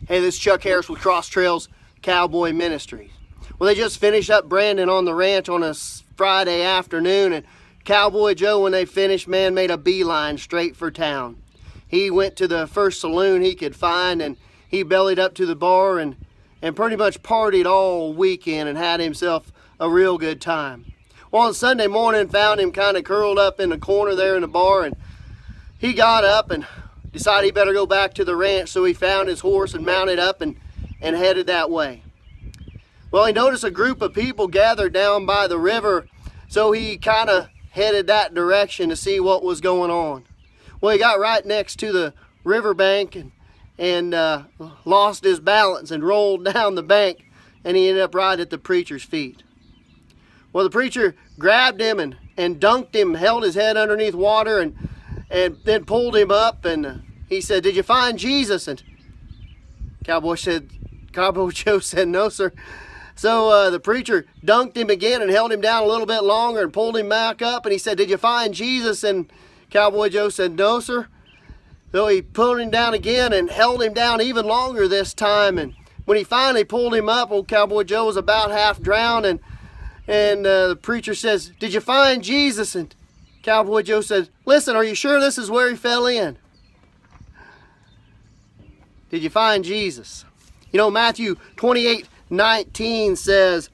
Hey, this is Chuck Harris with Cross Trails Cowboy Ministries. Well, they just finished up branding on the ranch on a Friday afternoon, and Cowboy Joe, when they finished, man, made a beeline straight for town. He went to the first saloon he could find, and he bellied up to the bar and pretty much partied all weekend and had himself a real good time. Well, on Sunday morning, found him kind of curled up in the corner there in the bar, and he got up and decided he better go back to the ranch, so he found his horse and mounted up and headed that way. Well, he noticed a group of people gathered down by the river, so he kind of headed that direction to see what was going on. Well, he got right next to the riverbank and lost his balance and rolled down the bank, and he ended up right at the preacher's feet. Well, the preacher grabbed him and dunked him, held his head underneath water, and then pulled him up, and he said, "Did you find Jesus?" And Cowboy Joe said, "No, sir." So the preacher dunked him again and held him down a little bit longer and pulled him back up, and he said, "Did you find Jesus?" And Cowboy Joe said, "No, sir." So he pulled him down again and held him down even longer this time, and when he finally pulled him up, old Cowboy Joe was about half drowned, and the preacher says, "Did you find Jesus?" And Cowboy Joe said, "Listen, are you sure this is where he fell in? Did you find Jesus?" You know, Matthew 28:19 says,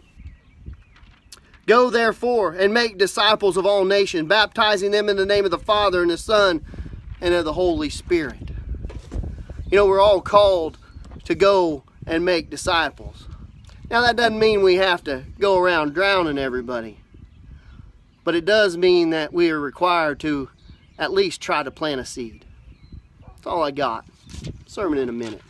"Go therefore and make disciples of all nations, baptizing them in the name of the Father and the Son and of the Holy Spirit." You know, we're all called to go and make disciples. Now, that doesn't mean we have to go around drowning everybody, but it does mean that we are required to at least try to plant a seed. That's all I got. Sermon in a minute.